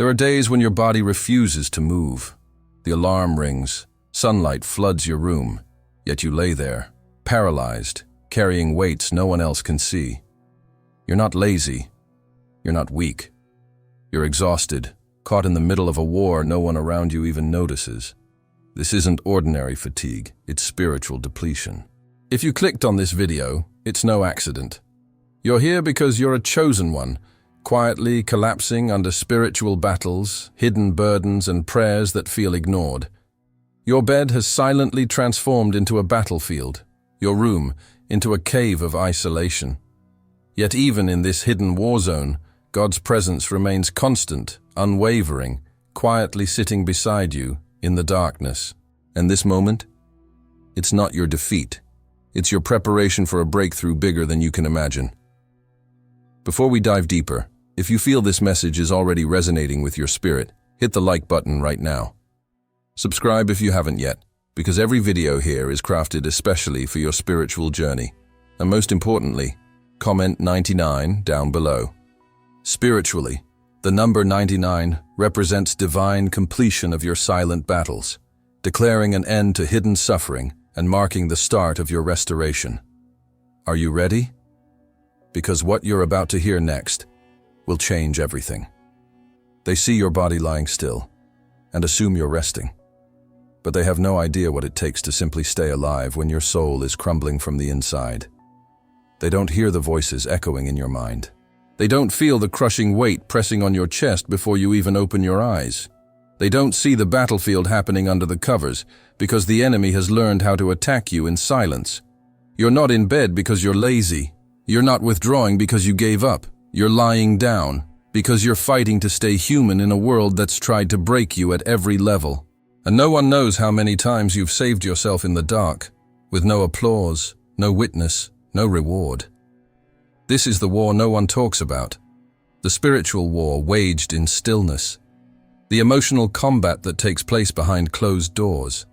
There are days when your body refuses to move. The alarm rings, sunlight floods your room, yet you lay there, paralyzed, carrying weights no one else can see. You're not lazy. You're not weak. You're exhausted, caught in the middle of a war no one around you even notices. This isn't ordinary fatigue, it's spiritual depletion. If you clicked on this video, it's no accident. You're here because you're a chosen one, quietly collapsing under spiritual battles, hidden burdens, and prayers that feel ignored. Your bed has silently transformed into a battlefield, your room into a cave of isolation. Yet even in this hidden war zone, God's presence remains constant, unwavering, quietly sitting beside you in the darkness. And this moment? It's not your defeat. It's your preparation for a breakthrough bigger than you can imagine. Before we dive deeper, if you feel this message is already resonating with your spirit, hit the like button right now. Subscribe if you haven't yet, because every video here is crafted especially for your spiritual journey. And most importantly, comment 99 down below. Spiritually, the number 99 represents divine completion of your silent battles, declaring an end to hidden suffering and marking the start of your restoration. Are you ready? Because what you're about to hear next will change everything. They see your body lying still and assume you're resting, but they have no idea what it takes to simply stay alive when your soul is crumbling from the inside. They don't hear the voices echoing in your mind. They don't feel the crushing weight pressing on your chest before you even open your eyes. They don't see the battlefield happening under the covers because the enemy has learned how to attack you in silence. You're not in bed because you're lazy. You're not withdrawing because you gave up. You're lying down because you're fighting to stay human in a world that's tried to break you at every level. And no one knows how many times you've saved yourself in the dark, with no applause, no witness, no reward. This is the war no one talks about. The spiritual war waged in stillness. The emotional combat that takes place behind closed doors.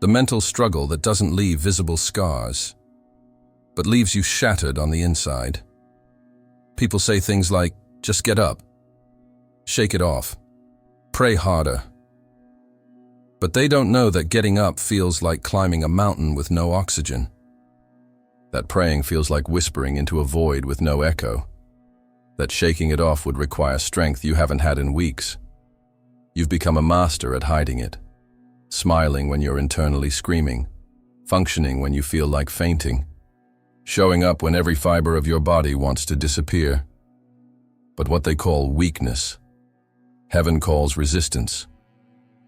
The mental struggle that doesn't leave visible scars, but leaves you shattered on the inside. People say things like, just get up, shake it off, pray harder. But they don't know that getting up feels like climbing a mountain with no oxygen. That praying feels like whispering into a void with no echo. That shaking it off would require strength you haven't had in weeks. You've become a master at hiding it, smiling when you're internally screaming, functioning when you feel like fainting, showing up when every fiber of your body wants to disappear. But what they call weakness, heaven calls resistance.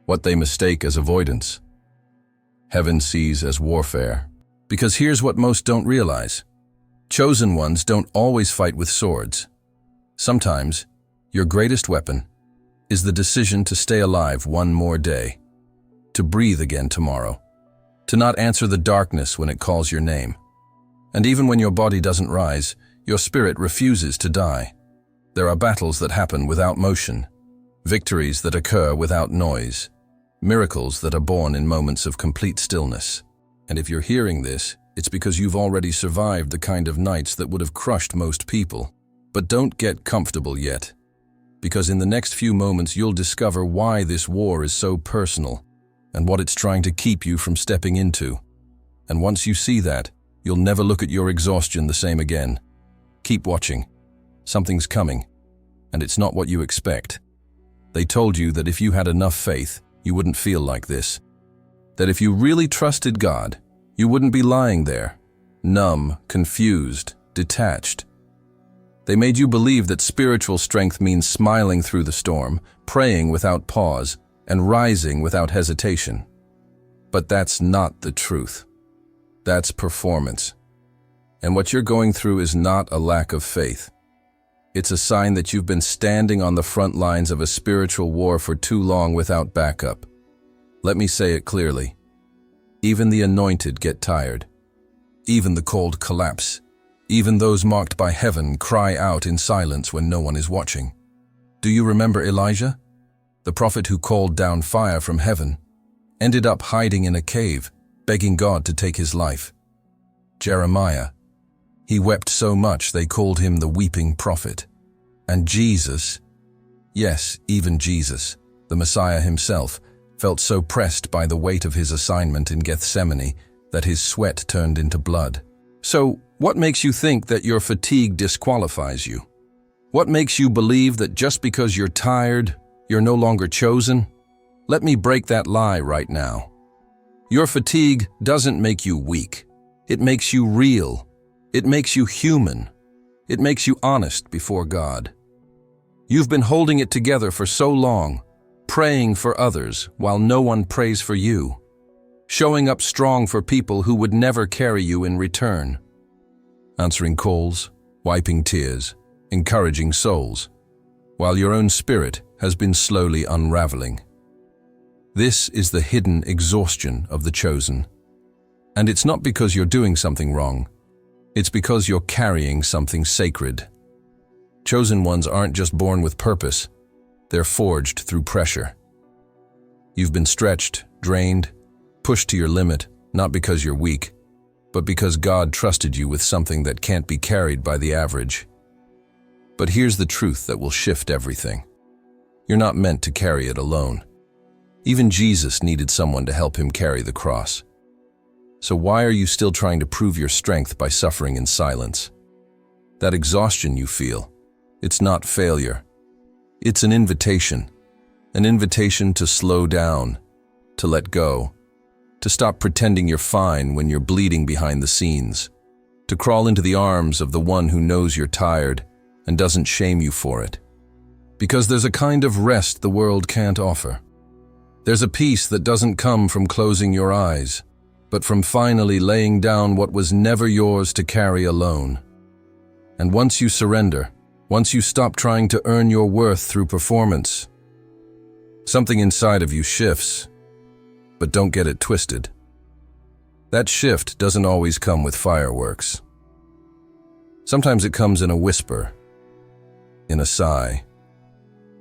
What they mistake as avoidance, heaven sees as warfare. Because here's what most don't realize. Chosen ones don't always fight with swords. Sometimes, your greatest weapon is the decision to stay alive one more day, to breathe again tomorrow, to not answer the darkness when it calls your name. And even when your body doesn't rise, your spirit refuses to die. There are battles that happen without motion, victories that occur without noise, miracles that are born in moments of complete stillness. And if you're hearing this, it's because you've already survived the kind of nights that would have crushed most people. But don't get comfortable yet, because in the next few moments you'll discover why this war is so personal and what it's trying to keep you from stepping into. And once you see that, you'll never look at your exhaustion the same again. Keep watching. Something's coming, and it's not what you expect. They told you that if you had enough faith, you wouldn't feel like this. That if you really trusted God, you wouldn't be lying there, numb, confused, detached. They made you believe that spiritual strength means smiling through the storm, praying without pause, and rising without hesitation. But that's not the truth. That's performance. And what you're going through is not a lack of faith. It's a sign that you've been standing on the front lines of a spiritual war for too long without backup. Let me say it clearly. Even the anointed get tired. Even the called collapse. Even those marked by heaven cry out in silence when no one is watching. Do you remember Elijah? The prophet who called down fire from heaven, ended up hiding in a cave, begging God to take his life. Jeremiah, he wept so much they called him the weeping prophet. And Jesus, Yes, even Jesus, the Messiah himself, felt so pressed by the weight of his assignment in Gethsemane that his sweat turned into blood. So, what makes you think that your fatigue disqualifies you? What makes you believe that just because you're tired, you're no longer chosen? Let me break that lie right now. Your fatigue doesn't make you weak. It makes you real. It makes you human. It makes you honest before God. You've been holding it together for so long, praying for others while no one prays for you, showing up strong for people who would never carry you in return, answering calls, wiping tears, encouraging souls, while your own spirit has been slowly unraveling. This is the hidden exhaustion of the chosen. And it's not because you're doing something wrong. It's because you're carrying something sacred. Chosen ones aren't just born with purpose. They're forged through pressure. You've been stretched, drained, pushed to your limit, not because you're weak, but because God trusted you with something that can't be carried by the average. But here's the truth that will shift everything. You're not meant to carry it alone. Even Jesus needed someone to help him carry the cross. So why are you still trying to prove your strength by suffering in silence? That exhaustion you feel, it's not failure. It's an invitation to slow down, to let go, to stop pretending you're fine when you're bleeding behind the scenes, to crawl into the arms of the one who knows you're tired and doesn't shame you for it. Because there's a kind of rest the world can't offer. There's a peace that doesn't come from closing your eyes, but from finally laying down what was never yours to carry alone. And once you surrender, once you stop trying to earn your worth through performance, something inside of you shifts. But don't get it twisted. That shift doesn't always come with fireworks. Sometimes it comes in a whisper, in a sigh,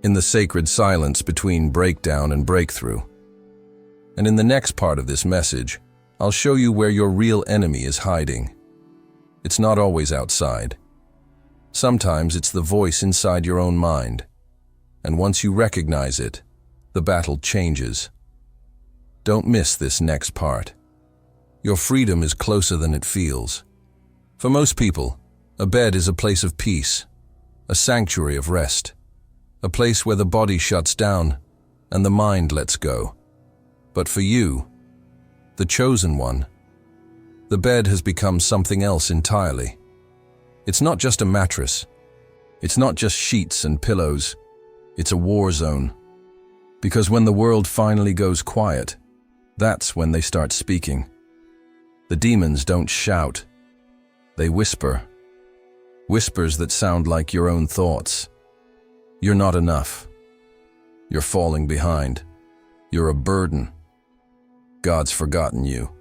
in the sacred silence between breakdown and breakthrough. And in the next part of this message, I'll show you where your real enemy is hiding. It's not always outside. Sometimes it's the voice inside your own mind. And once you recognize it, the battle changes. Don't miss this next part. Your freedom is closer than it feels. For most people, a bed is a place of peace, a sanctuary of rest, a place where the body shuts down and the mind lets go. But for you, the chosen one, the bed has become something else entirely. It's not just a mattress. It's not just sheets and pillows. It's a war zone. Because when the world finally goes quiet, that's when they start speaking. The demons don't shout. They whisper. Whispers that sound like your own thoughts. You're not enough. You're falling behind. You're a burden. God's forgotten you.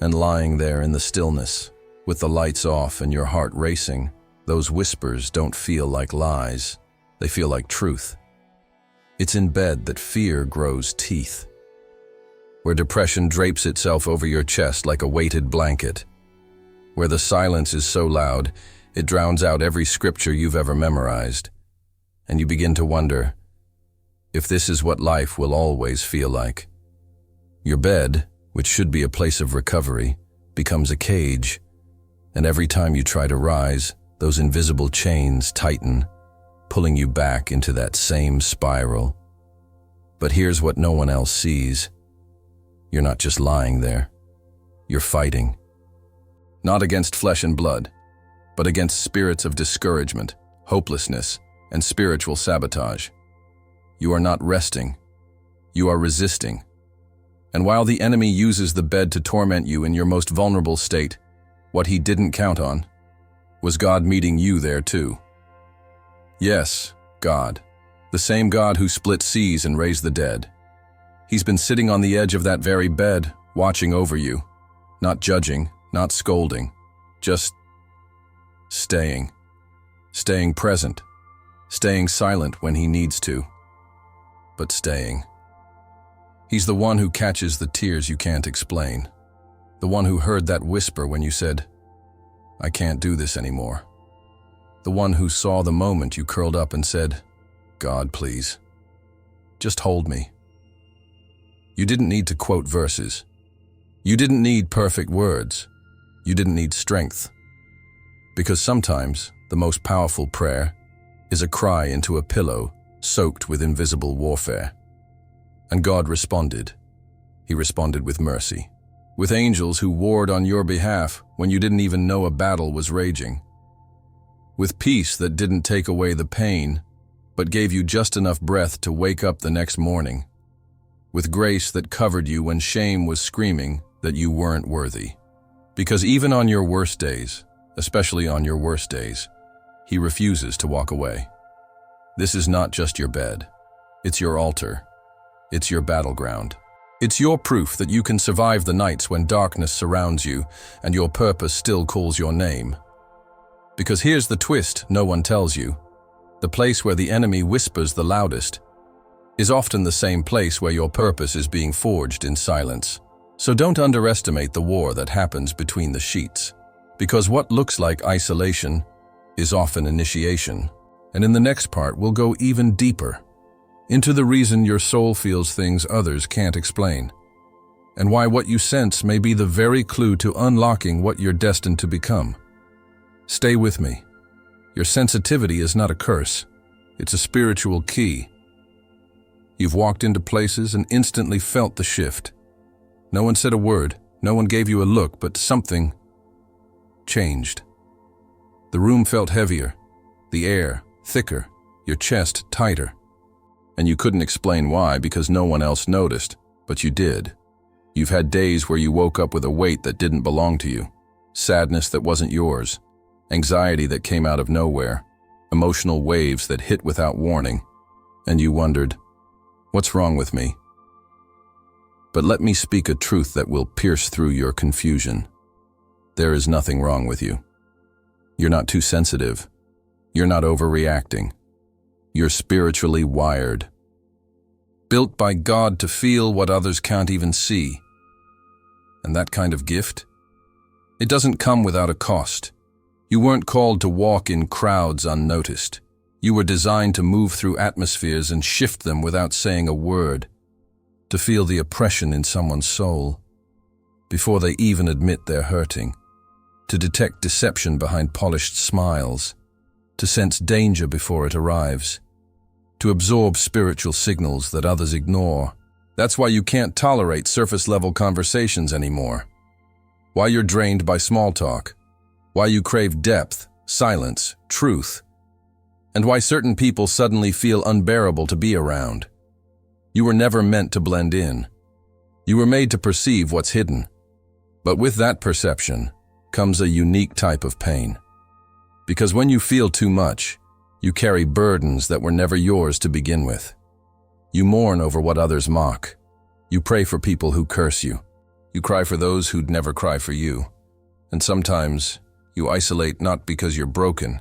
And lying there in the stillness, with the lights off and your heart racing, those whispers don't feel like lies. They feel like truth. It's in bed that fear grows teeth, where depression drapes itself over your chest like a weighted blanket, where the silence is so loud it drowns out every scripture you've ever memorized, and you begin to wonder if this is what life will always feel like. Your bed, which should be a place of recovery, becomes a cage, and every time you try to rise, those invisible chains tighten, pulling you back into that same spiral. But here's what no one else sees. You're not just lying there. You're fighting. Not against flesh and blood, but against spirits of discouragement, hopelessness, and spiritual sabotage. You are not resting. You are resisting. And while the enemy uses the bed to torment you in your most vulnerable state, what he didn't count on was God meeting you there too. Yes, God, the same God who split seas and raised the dead. He's been sitting on the edge of that very bed, watching over you, not judging, not scolding, just staying present, staying silent when he needs to, but staying. He's the one who catches the tears you can't explain, the one who heard that whisper when you said, "I can't do this anymore," the one who saw the moment you curled up and said, God, please. Just hold me. You didn't need to quote verses. You didn't need perfect words. You didn't need strength. Because sometimes the most powerful prayer is a cry into a pillow soaked with invisible warfare. And God responded. He responded with mercy, with angels who warred on your behalf when you didn't even know a battle was raging, with peace that didn't take away the pain, but gave you just enough breath to wake up the next morning, with grace that covered you when shame was screaming that you weren't worthy. Because even on your worst days, especially on your worst days, He refuses to walk away. This is not just your bed. It's your altar. It's your battleground. It's your proof that you can survive the nights when darkness surrounds you and your purpose still calls your name. Because here's the twist no one tells you. The place where the enemy whispers the loudest is often the same place where your purpose is being forged in silence. So don't underestimate the war that happens between the sheets. Because what looks like isolation is often initiation. And in the next part, we'll go even deeper into the reason your soul feels things others can't explain, and why what you sense may be the very clue to unlocking what you're destined to become. Stay with me. Your sensitivity is not a curse. It's a spiritual key. You've walked into places and instantly felt the shift. No one said a word, no one gave you a look, but something changed. The room felt heavier, the air thicker, your chest tighter. And you couldn't explain why because no one else noticed, but you did. You've had days where you woke up with a weight that didn't belong to you, sadness that wasn't yours, anxiety that came out of nowhere, emotional waves that hit without warning, and you wondered, what's wrong with me? But let me speak a truth that will pierce through your confusion. There is nothing wrong with you. You're not too sensitive. You're not overreacting. You're spiritually wired, built by God to feel what others can't even see. And that kind of gift? It doesn't come without a cost. You weren't called to walk in crowds unnoticed. You were designed to move through atmospheres and shift them without saying a word, to feel the oppression in someone's soul before they even admit they're hurting, to detect deception behind polished smiles, to sense danger before it arrives, to absorb spiritual signals that others ignore. That's why you can't tolerate surface-level conversations anymore. Why you're drained by small talk. Why you crave depth, silence, truth. And why certain people suddenly feel unbearable to be around. You were never meant to blend in. You were made to perceive what's hidden. But with that perception comes a unique type of pain. Because when you feel too much, you carry burdens that were never yours to begin with. You mourn over what others mock. You pray for people who curse you. You cry for those who'd never cry for you. And sometimes you isolate not because you're broken,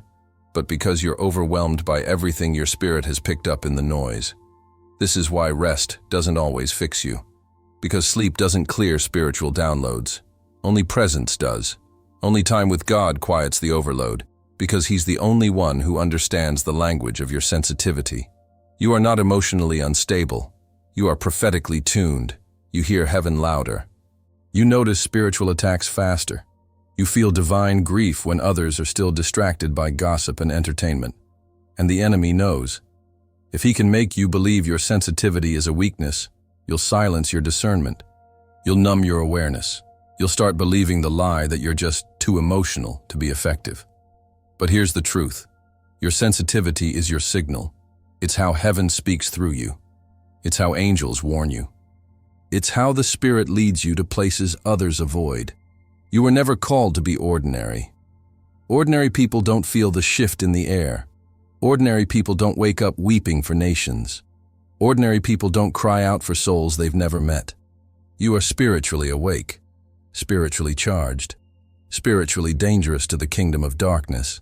but because you're overwhelmed by everything your spirit has picked up in the noise. This is why rest doesn't always fix you. Because sleep doesn't clear spiritual downloads. Only presence does. Only time with God quiets the overload. Because He's the only one who understands the language of your sensitivity. You are not emotionally unstable. You are prophetically tuned. You hear heaven louder. You notice spiritual attacks faster. You feel divine grief when others are still distracted by gossip and entertainment. And the enemy knows. If he can make you believe your sensitivity is a weakness, you'll silence your discernment. You'll numb your awareness. You'll start believing the lie that you're just too emotional to be effective. But here's the truth. Your sensitivity is your signal. It's how heaven speaks through you. It's how angels warn you. It's how the Spirit leads you to places others avoid. You were never called to be ordinary. Ordinary people don't feel the shift in the air. Ordinary people don't wake up weeping for nations. Ordinary people don't cry out for souls they've never met. You are spiritually awake, spiritually charged, spiritually dangerous to the kingdom of darkness.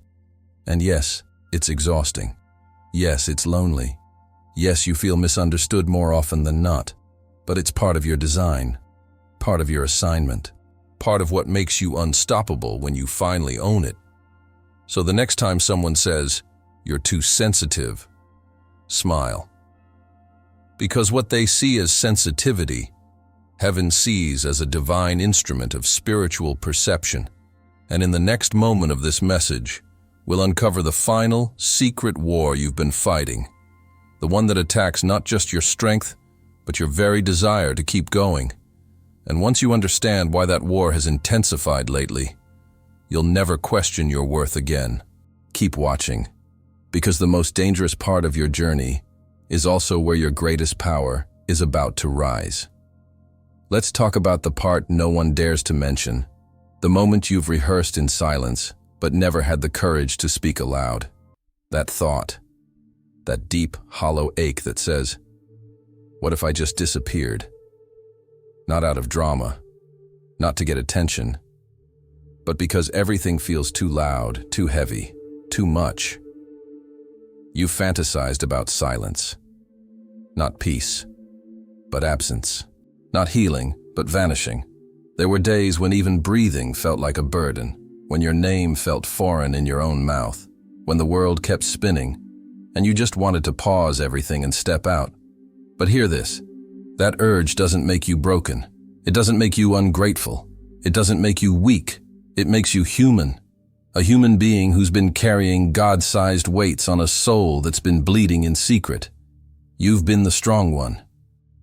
And yes, it's exhausting. Yes, it's lonely. Yes, you feel misunderstood more often than not. But it's part of your design, part of your assignment, part of what makes you unstoppable when you finally own it. So the next time someone says, "You're too sensitive," smile. Because what they see as sensitivity, heaven sees as a divine instrument of spiritual perception. And in the next moment of this message, we'll uncover the final, secret war you've been fighting. The one that attacks not just your strength, but your very desire to keep going. And once you understand why that war has intensified lately, you'll never question your worth again. Keep watching, because the most dangerous part of your journey is also where your greatest power is about to rise. Let's talk about the part no one dares to mention, the moment you've rehearsed in silence, but never had the courage to speak aloud. That thought, that deep, hollow ache that says, what if I just disappeared? Not out of drama, not to get attention, but because everything feels too loud, too heavy, too much. You fantasized about silence. Not peace, but absence. Not healing, but vanishing. There were days when even breathing felt like a burden, when your name felt foreign in your own mouth, when the world kept spinning, and you just wanted to pause everything and step out. But hear this, that urge doesn't make you broken. It doesn't make you ungrateful. It doesn't make you weak. It makes you human. A human being who's been carrying God-sized weights on a soul that's been bleeding in secret. You've been the strong one.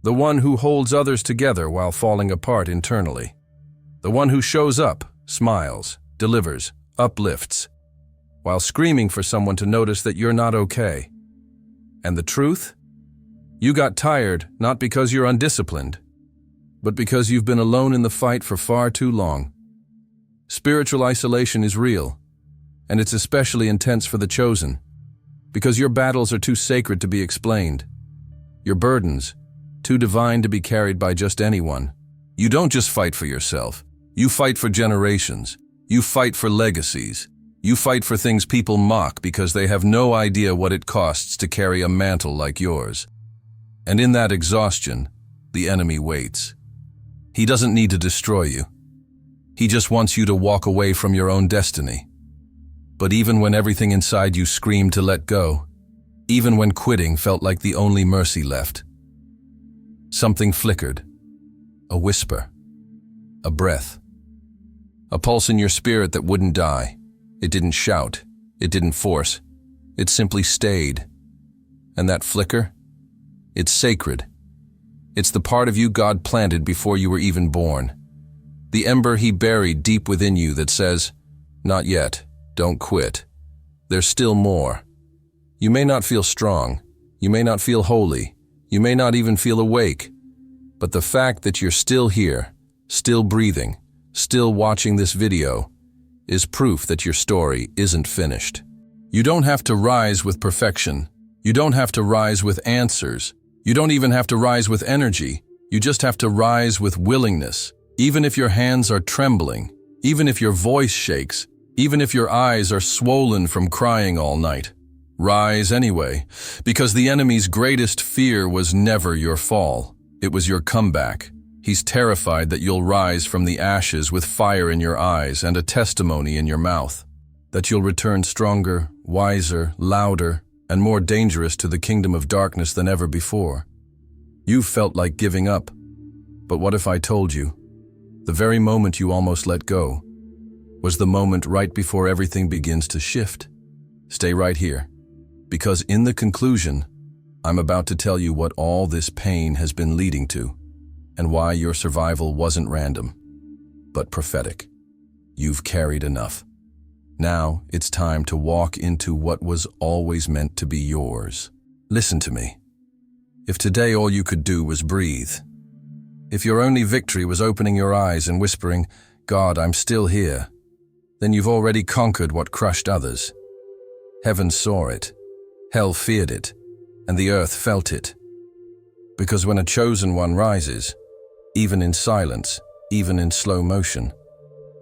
The one who holds others together while falling apart internally. The one who shows up, smiles, delivers, uplifts, while screaming for someone to notice that you're not okay. And the truth? You got tired not because you're undisciplined, but because you've been alone in the fight for far too long. Spiritual isolation is real, and it's especially intense for the chosen, because your battles are too sacred to be explained. Your burdens, too divine to be carried by just anyone. You don't just fight for yourself. You fight for generations. You fight for legacies. You fight for things people mock because they have no idea what it costs to carry a mantle like yours. And in that exhaustion, the enemy waits. He doesn't need to destroy you. He just wants you to walk away from your own destiny. But even when everything inside you screamed to let go, even when quitting felt like the only mercy left, something flickered. A whisper. A breath. A pulse in your spirit that wouldn't die. It didn't shout. It didn't force. It simply stayed. And that flicker? It's sacred. It's the part of you God planted before you were even born. The ember He buried deep within you that says, not yet, don't quit. There's still more. You may not feel strong. You may not feel holy. You may not even feel awake. But the fact that you're still here, still breathing, still watching this video, is proof that your story isn't finished. You don't have to rise with perfection. You don't have to rise with answers. You don't even have to rise with energy. You just have to rise with willingness. Even if your hands are trembling, even if your voice shakes, even if your eyes are swollen from crying all night. Rise anyway, because the enemy's greatest fear was never your fall. It was your comeback. He's terrified that you'll rise from the ashes with fire in your eyes and a testimony in your mouth. That you'll return stronger, wiser, louder, and more dangerous to the kingdom of darkness than ever before. You've felt like giving up. But what if I told you, the very moment you almost let go was the moment right before everything begins to shift? Stay right here, because in the conclusion, I'm about to tell you what all this pain has been leading to, and why your survival wasn't random, but prophetic. You've carried enough. Now it's time to walk into what was always meant to be yours. Listen to me. If today all you could do was breathe, if your only victory was opening your eyes and whispering, God, I'm still here, then you've already conquered what crushed others. Heaven saw it, hell feared it, and the earth felt it. Because when a chosen one rises, even in silence, even in slow motion,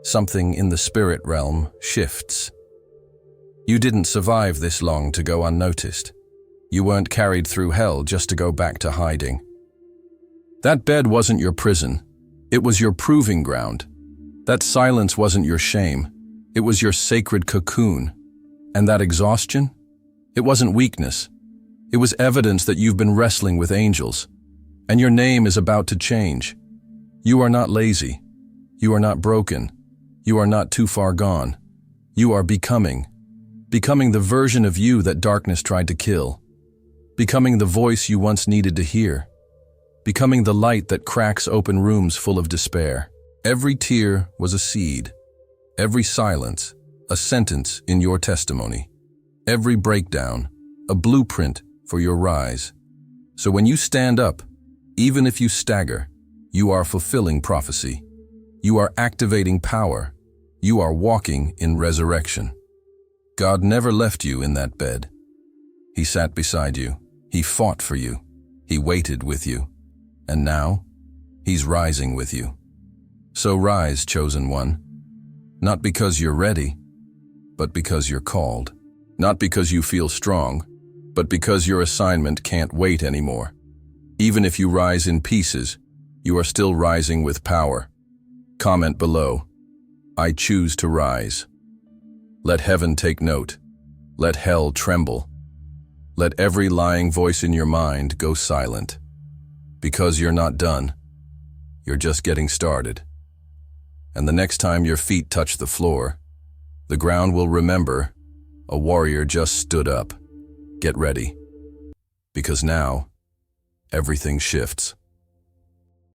something in the spirit realm shifts. You didn't survive this long to go unnoticed. You weren't carried through hell just to go back to hiding. That bed wasn't your prison. It was your proving ground. That silence wasn't your shame. It was your sacred cocoon. And that exhaustion? It wasn't weakness. It was evidence that you've been wrestling with angels, and your name is about to change. You are not lazy. You are not broken. You are not too far gone. You are becoming the version of you that darkness tried to kill. Becoming the voice you once needed to hear. Becoming the light that cracks open rooms full of despair. Every tear was a seed. Every silence, a sentence in your testimony. Every breakdown, a blueprint for your rise. So when you stand up, even if you stagger, you are fulfilling prophecy. You are activating power. You are walking in resurrection. God never left you in that bed. He sat beside you. He fought for you. He waited with you. And now, He's rising with you. So rise, chosen one. Not because you're ready, but because you're called. Not because you feel strong, but because your assignment can't wait anymore. Even if you rise in pieces, you are still rising with power. Comment below, I choose to rise. Let heaven take note. Let hell tremble. Let every lying voice in your mind go silent. Because you're not done. You're just getting started. And the next time your feet touch the floor, the ground will remember a warrior just stood up. Get ready. Because now, everything shifts.